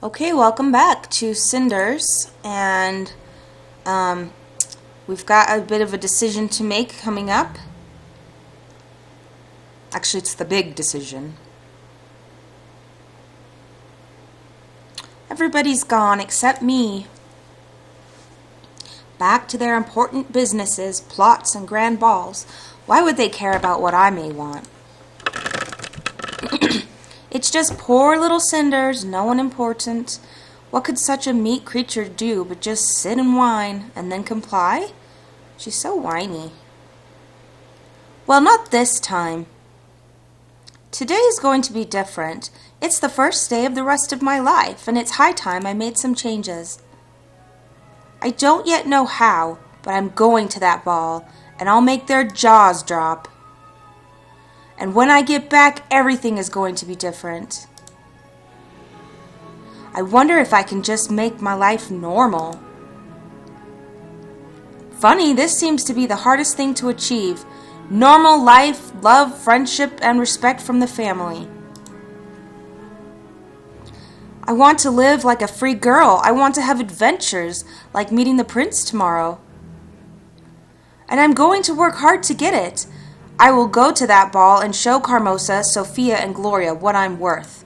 Okay, welcome back to Cinders, and we've got a bit of a decision to make coming up. Actually, it's the big decision. Everybody's gone except me. Back to their important businesses, plots, and grand balls. Why would they care about what I may want? It's just poor little Cinders, no one important. What could such a meek creature do but just sit and whine, and then comply? She's so whiny. Well, not this time. Today is going to be different. It's the first day of the rest of my life, and it's high time I made some changes. I don't yet know how, but I'm going to that ball, and I'll make their jaws drop. And when I get back, everything is going to be different. I wonder if I can just make my life normal. Funny, this seems to be the hardest thing to achieve. Normal life, love, friendship, and respect from the family. I want to live like a free girl. I want to have adventures, like meeting the prince tomorrow. And I'm going to work hard to get it. I will go to that ball and show Carmosa, Sophia, and Gloria what I'm worth.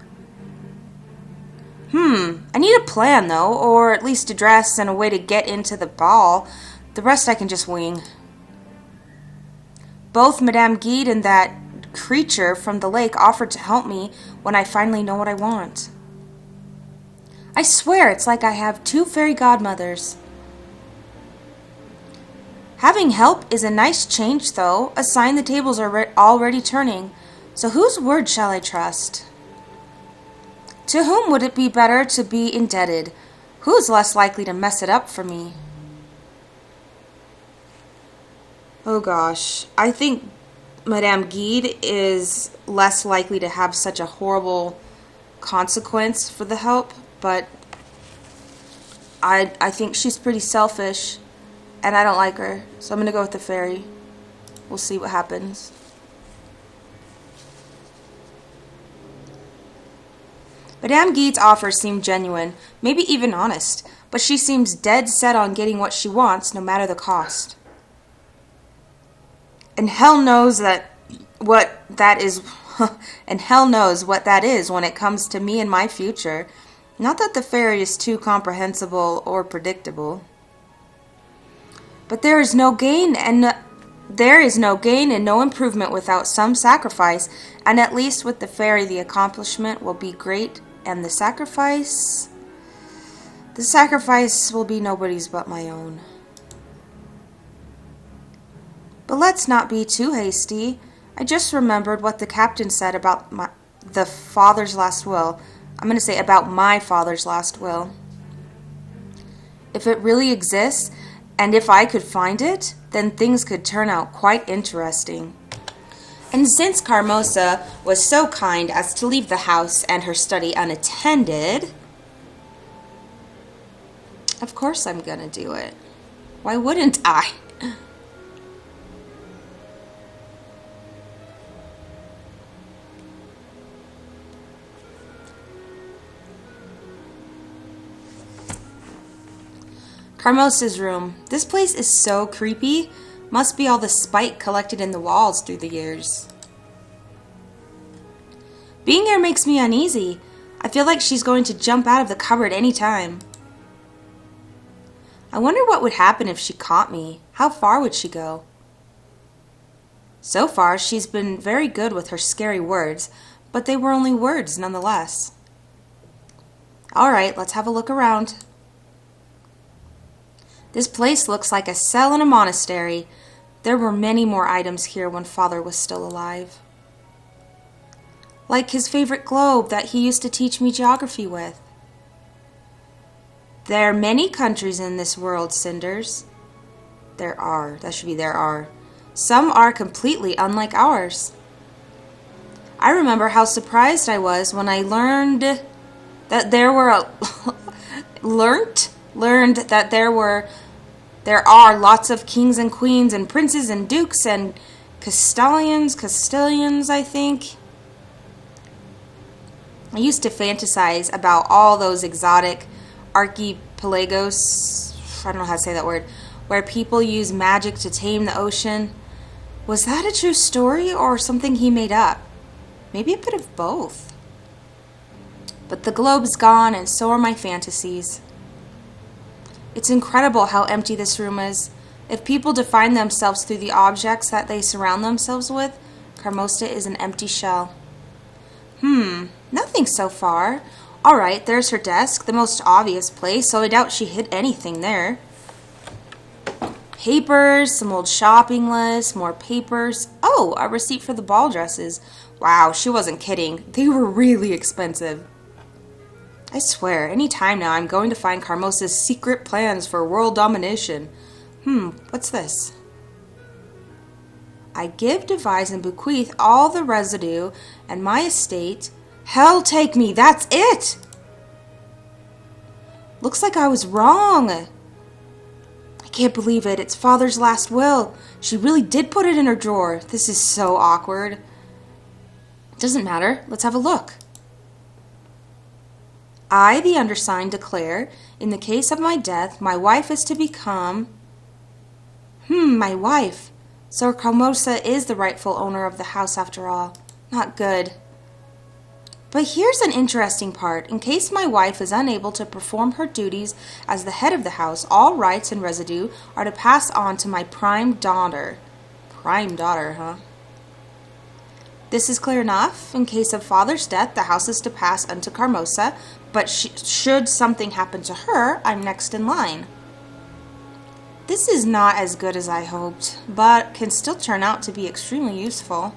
I need a plan, though, or at least a dress and a way to get into the ball. The rest I can just wing. Both Madame Guide and that creature from the lake offered to help me when I finally know what I want. I swear it's like I have two fairy godmothers. Having help is a nice change, though. A sign the tables are already turning. So whose word shall I trust? To whom would it be better to be indebted? Who is less likely to mess it up for me? Oh gosh, I think Madame Guide is less likely to have such a horrible consequence for the help, but I think she's pretty selfish. And I don't like her, so I'm going to go with the fairy. We'll see what happens. Madame Guide's offer seemed genuine, maybe even honest, but she seems dead set on getting what she wants, no matter the cost. And hell knows what that is when it comes to me and my future. Not that the fairy is too comprehensible or predictable. But there is no gain and no improvement without some sacrifice, and at least with the fairy the accomplishment will be great, and the sacrifice will be nobody's but my own. But let's not be too hasty. I just remembered what the captain said about my father's last will. I'm going to say about my father's last will. If it really exists, and if I could find it, then things could turn out quite interesting. And since Carmosa was so kind as to leave the house and her study unattended, of course I'm gonna do it. Why wouldn't I? Carmosa's room. This place is so creepy. Must be all the spite collected in the walls through the years. Being here makes me uneasy. I feel like she's going to jump out of the cupboard any time. I wonder what would happen if she caught me. How far would she go? So far, she's been very good with her scary words, but they were only words nonetheless. All right, let's have a look around. This place looks like a cell in a monastery. There were many more items here when Father was still alive. Like his favorite globe that he used to teach me geography with. There are many countries in this world, Cinders. There are. That should be there are. Some are completely unlike ours. I remember how surprised I was when I learned that there are lots of kings and queens and princes and dukes and castellans, I think. I used to fantasize about all those exotic archipelagos, I don't know how to say that word, where people use magic to tame the ocean. Was that a true story or something he made up? Maybe a bit of both. But the globe's gone and so are my fantasies. It's incredible how empty this room is. If people define themselves through the objects that they surround themselves with, Carmosta is an empty shell. Nothing so far. All right, there's her desk, the most obvious place, so I doubt she hid anything there. Papers, some old shopping lists, more papers. Oh, a receipt for the ball dresses. Wow, she wasn't kidding. They were really expensive. I swear, any time now I'm going to find Carmosa's secret plans for world domination. What's this? I give, devise, and bequeath all the residue and my estate. Hell take me, that's it! Looks like I was wrong. I can't believe it. It's Father's last will. She really did put it in her drawer. This is so awkward. Doesn't matter. Let's have a look. I, the undersigned, declare, in the case of my death, my wife is to become... my wife. So Carmosa is the rightful owner of the house after all. Not good. But here's an interesting part. In case my wife is unable to perform her duties as the head of the house, all rights and residue are to pass on to my prime daughter. Prime daughter, huh? This is clear enough. In case of father's death, the house is to pass unto Carmosa, but should something happen to her, I'm next in line. This is not as good as I hoped, but can still turn out to be extremely useful.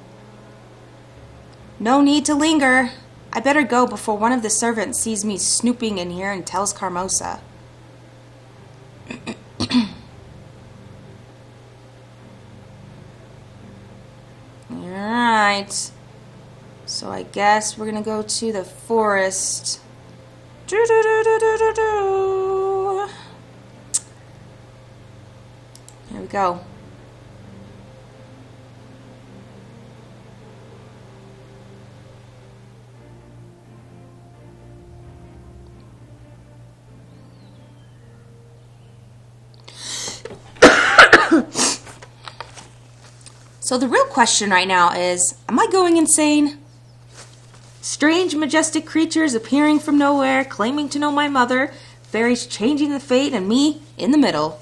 No need to linger. I better go before one of the servants sees me snooping in here and tells Carmosa. Alright. So I guess we're gonna go to the forest. Here we go. So the real question right now is, am I going insane? Strange, majestic creatures appearing from nowhere, claiming to know my mother, fairies changing the fate, and me in the middle.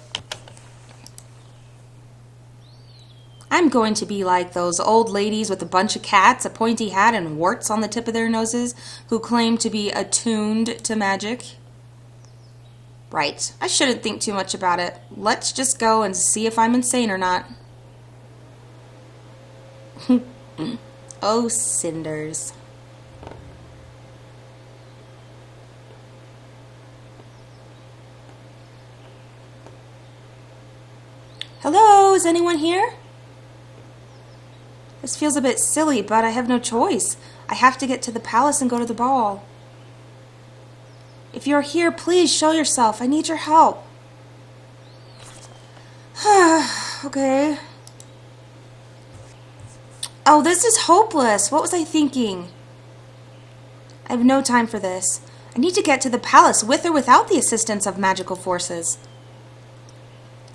I'm going to be like those old ladies with a bunch of cats, a pointy hat, and warts on the tip of their noses who claim to be attuned to magic. Right, I shouldn't think too much about it. Let's just go and see if I'm insane or not. Oh, Cinders. Hello, is anyone here? This feels a bit silly, but I have no choice. I have to get to the palace and go to the ball. If you're here, please show yourself. I need your help. Okay. Oh, this is hopeless. What was I thinking? I have no time for this. I need to get to the palace with or without the assistance of magical forces.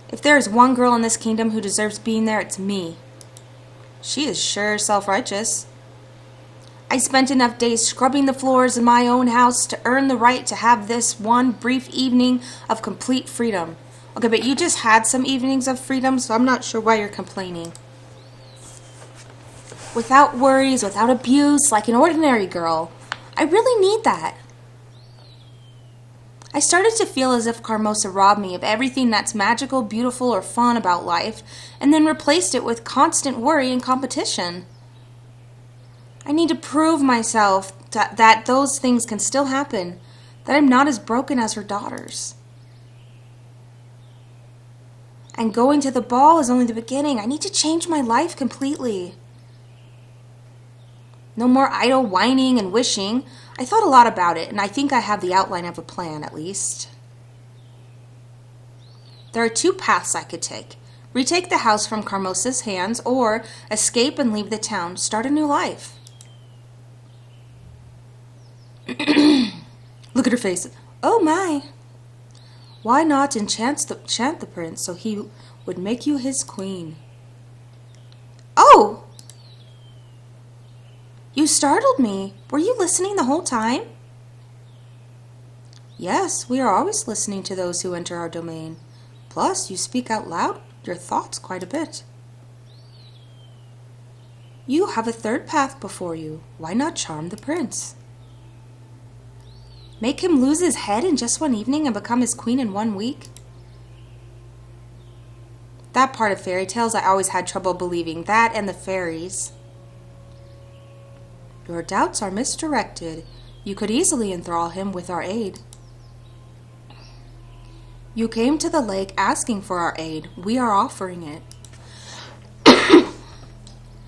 If there is one girl in this kingdom who deserves being there, it's me. She is sure self-righteous. I spent enough days scrubbing the floors in my own house to earn the right to have this one brief evening of complete freedom. Okay, but you just had some evenings of freedom, so I'm not sure why you're complaining. Without worries, without abuse, like an ordinary girl. I really need that. I started to feel as if Carmosa robbed me of everything that's magical, beautiful, or fun about life, and then replaced it with constant worry and competition. I need to prove myself that those things can still happen, that I'm not as broken as her daughters. And going to the ball is only the beginning. I need to change my life completely. No more idle whining and wishing. I thought a lot about it, and I think I have the outline of a plan, at least. There are two paths I could take. Retake the house from Carmosa's hands, or escape and leave the town, start a new life. Look at her face. Oh my! Why not enchant the prince so he would make you his queen? Oh! You startled me. Were you listening the whole time? Yes, we are always listening to those who enter our domain. Plus, you speak out loud your thoughts quite a bit. You have a third path before you. Why not charm the prince? Make him lose his head in just one evening and become his queen in 1 week? That part of fairy tales I always had trouble believing. That and the fairies. Your doubts are misdirected. You could easily enthrall him with our aid. You came to the lake asking for our aid. We are offering it.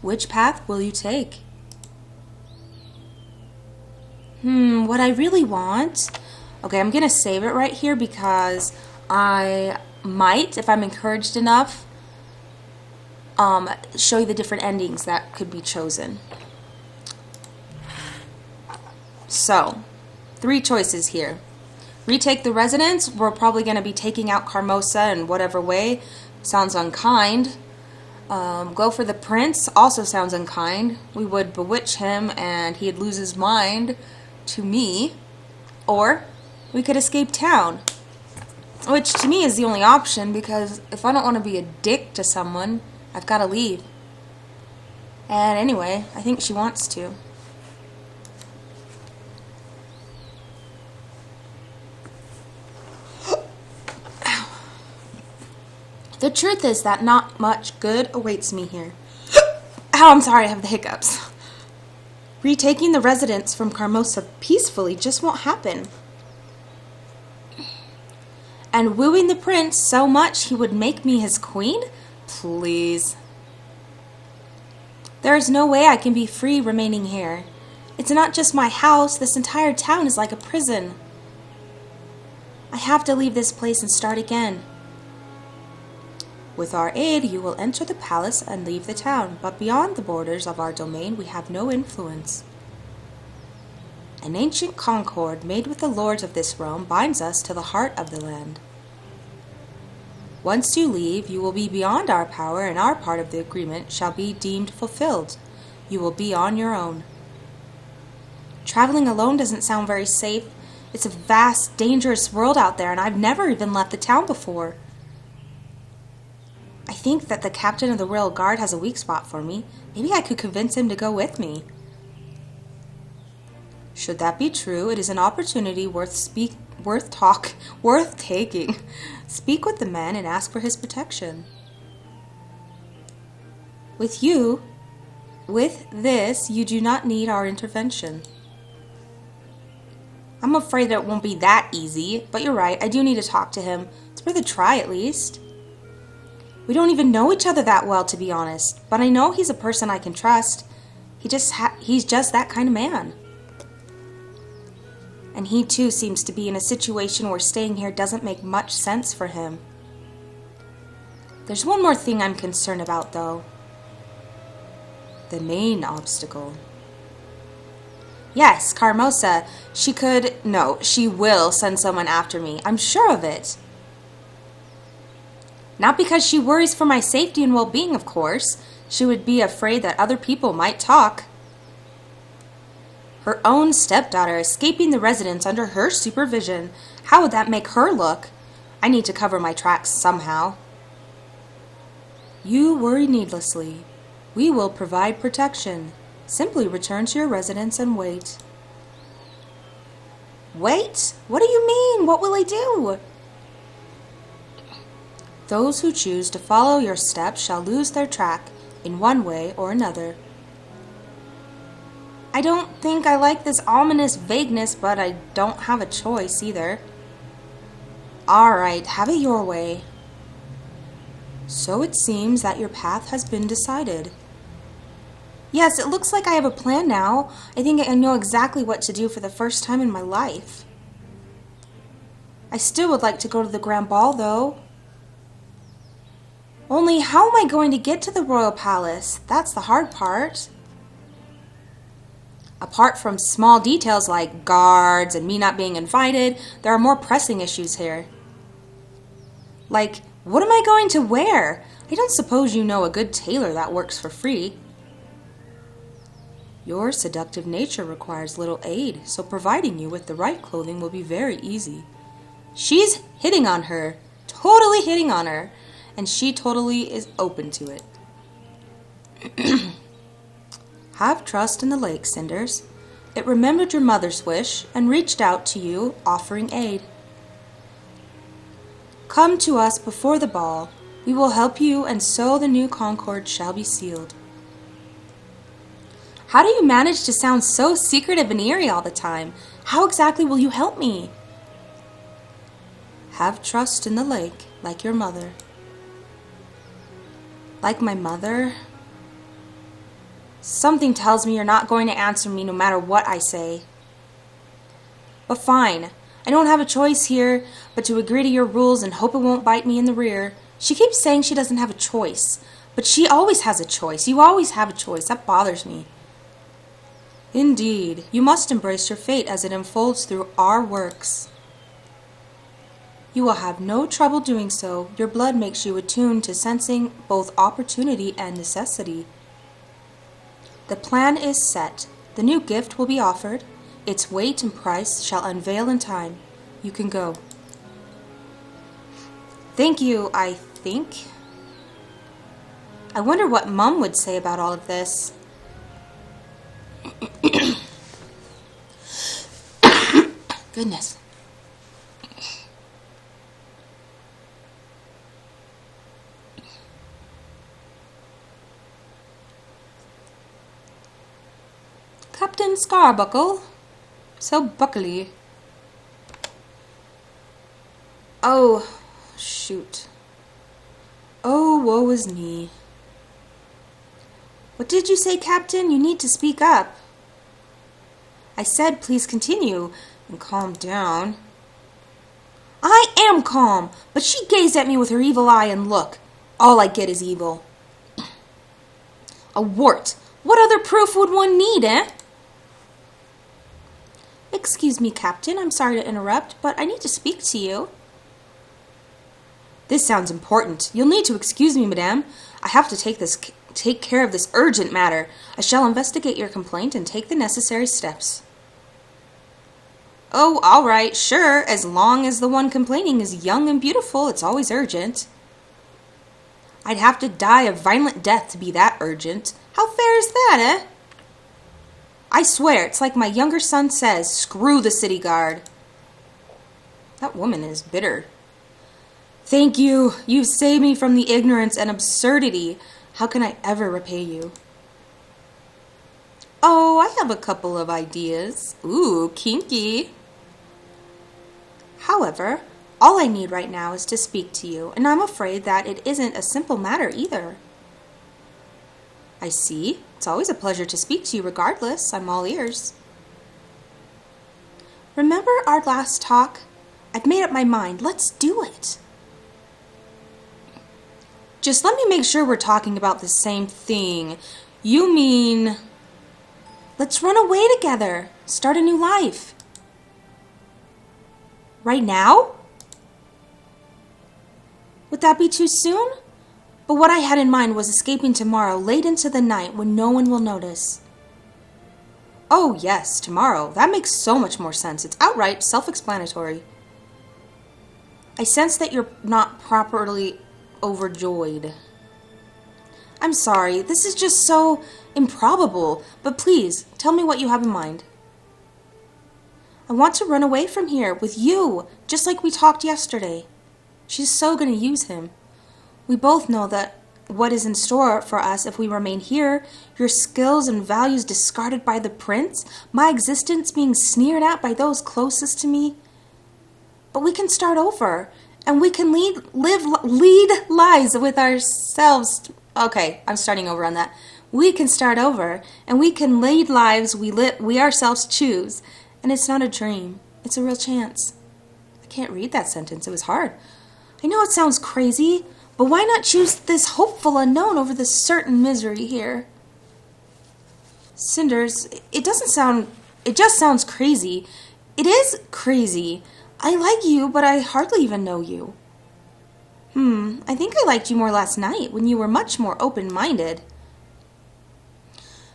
Which path will you take? What I really want... Okay, I'm going to save it right here because I might, if I'm encouraged enough, show you the different endings that could be chosen. So, 3 choices here. Retake the residence. We're probably going to be taking out Carmosa in whatever way. Sounds unkind. Go for the prince. Also sounds unkind. We would bewitch him and he'd lose his mind to me. Or we could escape town. Which to me is the only option because if I don't want to be a dick to someone, I've got to leave. And anyway, I think she wants to. The truth is that not much good awaits me here. Ow, I'm sorry, I have the hiccups. Retaking the residence from Carmosa peacefully just won't happen. And wooing the prince so much he would make me his queen? Please. There is no way I can be free remaining here. It's not just my house, this entire town is like a prison. I have to leave this place and start again. With our aid, you will enter the palace and leave the town, but beyond the borders of our domain, we have no influence. An ancient concord made with the lords of this realm binds us to the heart of the land. Once you leave, you will be beyond our power, and our part of the agreement shall be deemed fulfilled. You will be on your own. Traveling alone doesn't sound very safe. It's a vast, dangerous world out there, and I've never even left the town before. I think that the captain of the royal guard has a weak spot for me. Maybe I could convince him to go with me. Should that be true, it is an opportunity worth taking. Speak with the man and ask for his protection. With this, you do not need our intervention. I'm afraid that it won't be that easy, but you're right, I do need to talk to him. It's worth a try at least. We don't even know each other that well, to be honest, but I know he's a person I can trust. He's just that kind of man. And he too seems to be in a situation where staying here doesn't make much sense for him. There's one more thing I'm concerned about, though. The main obstacle. Yes, Carmosa, she will send someone after me. I'm sure of it. Not because she worries for my safety and well-being, of course. She would be afraid that other people might talk. Her own stepdaughter escaping the residence under her supervision. How would that make her look? I need to cover my tracks somehow. You worry needlessly. We will provide protection. Simply return to your residence and wait. Wait? What do you mean? What will I do? Those who choose to follow your steps shall lose their track in one way or another. I don't think I like this ominous vagueness, but I don't have a choice either. All right, have it your way. So it seems that your path has been decided. Yes, it looks like I have a plan now. I think I know exactly what to do for the first time in my life. I still would like to go to the grand ball, though. Only how am I going to get to the royal palace? That's the hard part. Apart from small details like guards and me not being invited, there are more pressing issues here. Like, what am I going to wear? I don't suppose you know a good tailor that works for free. Your seductive nature requires little aid, so providing you with the right clothing will be very easy. She's hitting on her, totally hitting on her, and she totally is open to it. Have trust in the lake, Cinders. It remembered your mother's wish and reached out to you, offering aid. Come to us before the ball. We will help you, and so the new concord shall be sealed. How do you manage to sound so secretive and eerie all the time? How exactly will you help me? Have trust in the lake, like your mother. Like my mother? Something tells me you're not going to answer me no matter what I say. But fine. I don't have a choice here but to agree to your rules and hope it won't bite me in the rear. She keeps saying she doesn't have a choice. But she always has a choice. You always have a choice. That bothers me. Indeed, you must embrace your fate as it unfolds through our works. You will have no trouble doing so. Your blood makes you attuned to sensing both opportunity and necessity. The plan is set. The new gift will be offered. Its weight and price shall unveil in time. You can go. Thank you, I think. I wonder what Mum would say about all of this. Goodness. Captain Scarbuckle, so buckly. Oh, shoot. Oh, woe is me. What did you say, Captain? You need to speak up. I said please continue and calm down. I am calm, but she gazed at me with her evil eye and look. All I get is evil. A wart. What other proof would one need, eh? Excuse me, Captain. I'm sorry to interrupt, but I need to speak to you. This sounds important. You'll need to excuse me, madame. I have to take care of this urgent matter. I shall investigate your complaint and take the necessary steps. Oh, all right, sure. As long as the one complaining is young and beautiful, it's always urgent. I'd have to die a violent death to be that urgent. How fair is that, eh? I swear, it's like my younger son says, screw the city guard. That woman is bitter. Thank you. You've saved me from the ignorance and absurdity. How can I ever repay you? Oh, I have a couple of ideas. Ooh, kinky. However, all I need right now is to speak to you, and I'm afraid that it isn't a simple matter either. I see. It's always a pleasure to speak to you regardless. I'm all ears. Remember our last talk? I've made up my mind. Let's do it. Just let me make sure we're talking about the same thing. You mean... Let's run away together. Start a new life. Right now? Would that be too soon? But what I had in mind was escaping tomorrow, late into the night, when no one will notice. Oh, yes, tomorrow. That makes so much more sense. It's outright self-explanatory. I sense that you're not properly overjoyed. I'm sorry, this is just so improbable, but please, tell me what you have in mind. I want to run away from here with you, just like we talked yesterday. She's so going to use him. We both know that what is in store for us if we remain here, your skills and values discarded by the prince, my existence being sneered at by those closest to me. But we can start over, and we can lead lives with ourselves. Okay, I'm starting over on that. We can start over, and we can lead lives we ourselves choose. And it's not a dream. It's a real chance. I can't read that sentence. It was hard. I know it sounds crazy, but why not choose this hopeful unknown over this certain misery here? Cinders, it just sounds crazy. It is crazy. I like you, but I hardly even know you. I think I liked you more last night when you were much more open-minded.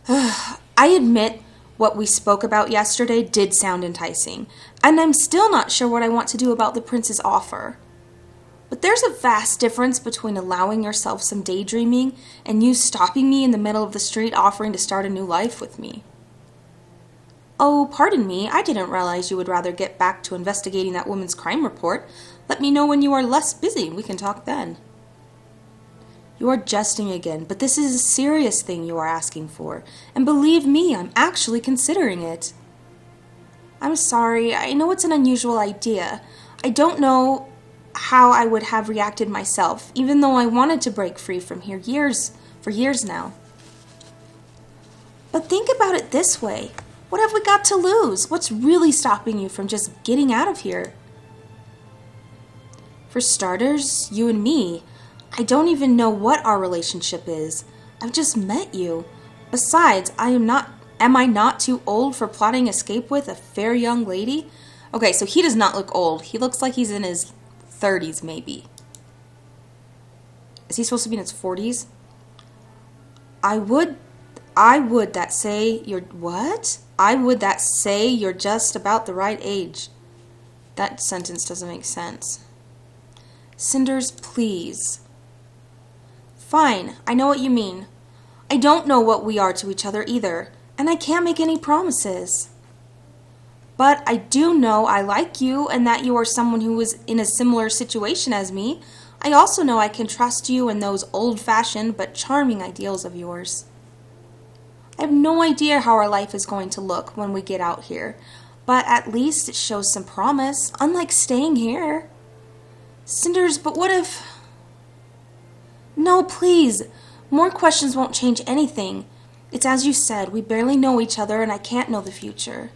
I admit what we spoke about yesterday did sound enticing, and I'm still not sure what I want to do about the prince's offer. But there's a vast difference between allowing yourself some daydreaming and you stopping me in the middle of the street offering to start a new life with me. Oh, pardon me, I didn't realize you would rather get back to investigating that woman's crime report. Let me know when you are less busy. We can talk then. You are jesting again, but this is a serious thing you are asking for, and believe me, I'm actually considering it. I'm sorry, I know it's an unusual idea. I don't know how I would have reacted myself, even though I wanted to break free from here for years now. But think about it this way. What have we got to lose? What's really stopping you from just getting out of here? For starters, you and me. I don't even know what our relationship is. I've just met you. Besides, am I not too old for plotting escape with a fair young lady? Okay, so he does not look old. He looks like he's in his 30s, maybe. Is he supposed to be in his 40s? I would that say you're what? I would that say you're just about the right age. That sentence doesn't make sense. Cinders, please. Fine, I know what you mean. I don't know what we are to each other either, and I can't make any promises. But I do know I like you and that you are someone who is in a similar situation as me. I also know I can trust you in those old-fashioned but charming ideals of yours. I have no idea how our life is going to look when we get out here, but at least it shows some promise, unlike staying here. Cinders, but what if... No, please. More questions won't change anything. It's as you said, we barely know each other and I can't know the future.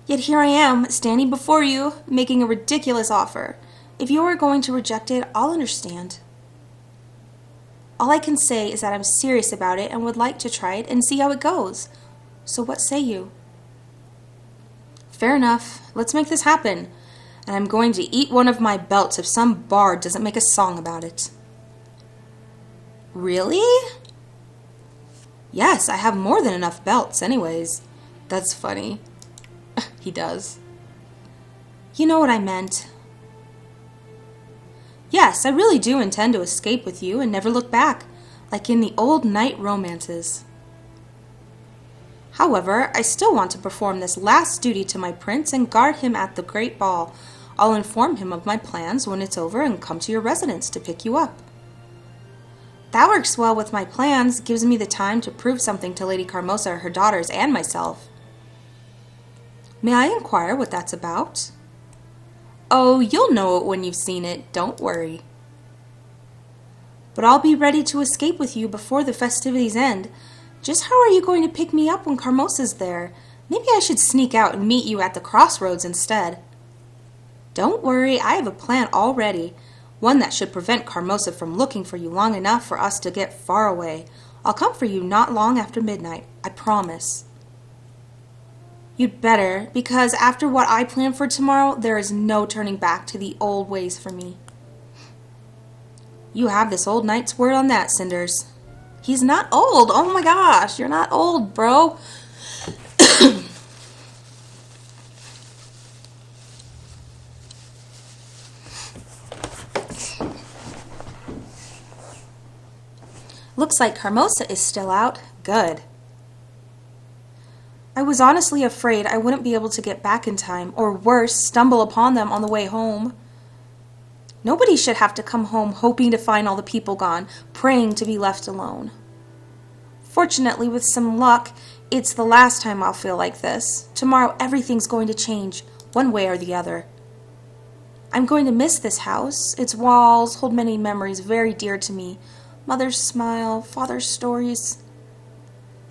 Yet here I am, standing before you, making a ridiculous offer. If you are going to reject it, I'll understand. All I can say is that I'm serious about it and would like to try it and see how it goes. So what say you? Fair enough. Let's make this happen. And I'm going to eat one of my belts if some bard doesn't make a song about it. Really? Yes, I have more than enough belts anyways. That's funny. He does. You know what I meant. Yes, I really do intend to escape with you and never look back, like in the old knight romances. However, I still want to perform this last duty to my prince and guard him at the great ball. I'll inform him of my plans when it's over and come to your residence to pick you up. That works well with my plans, gives me the time to prove something to Lady Carmosa, her daughters, and myself. May I inquire what that's about? Oh, you'll know it when you've seen it, don't worry. But I'll be ready to escape with you before the festivities end. Just how are you going to pick me up when Carmosa's there? Maybe I should sneak out and meet you at the crossroads instead. Don't worry, I have a plan already. One that should prevent Carmosa from looking for you long enough for us to get far away. I'll come for you not long after midnight, I promise. You'd better, because after what I plan for tomorrow, there is no turning back to the old ways for me. You have this old knight's word on that, Cinders. He's not old. Oh my gosh, you're not old, bro. Looks like Carmosa is still out. Good. I was honestly afraid I wouldn't be able to get back in time, or worse, stumble upon them on the way home. Nobody should have to come home hoping to find all the people gone, praying to be left alone. Fortunately, with some luck, it's the last time I'll feel like this. Tomorrow everything's going to change, one way or the other. I'm going to miss this house. Its walls hold many memories very dear to me. Mother's smile, father's stories.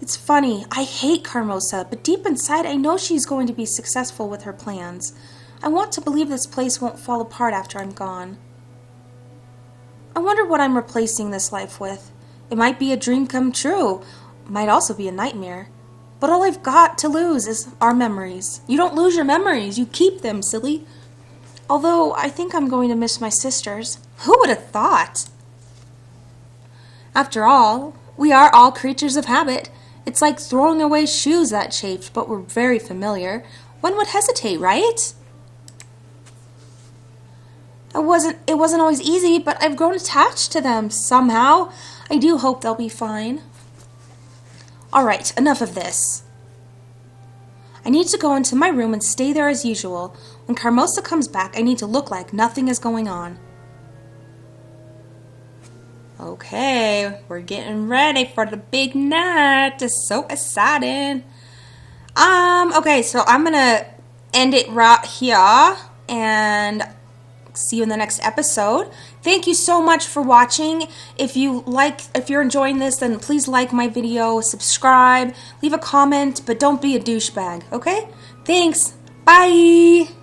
It's funny, I hate Carmosa, but deep inside I know she's going to be successful with her plans. I want to believe this place won't fall apart after I'm gone. I wonder what I'm replacing this life with. It might be a dream come true, might also be a nightmare. But all I've got to lose is our memories. You don't lose your memories, you keep them, silly. Although, I think I'm going to miss my sisters. Who would have thought? After all, we are all creatures of habit. It's like throwing away shoes that chafed, but were very familiar. One would hesitate, right? It wasn't always easy, but I've grown attached to them somehow. I do hope they'll be fine. Alright, enough of this. I need to go into my room and stay there as usual. When Carmosa comes back, I need to look like nothing is going on. Okay, we're getting ready for the big night. It's so exciting. Okay, so I'm gonna end it right here and see you in the next episode. Thank you so much for watching. If you're enjoying this, then please like my video, subscribe, leave a comment, but don't be a douchebag, okay? Thanks. Bye.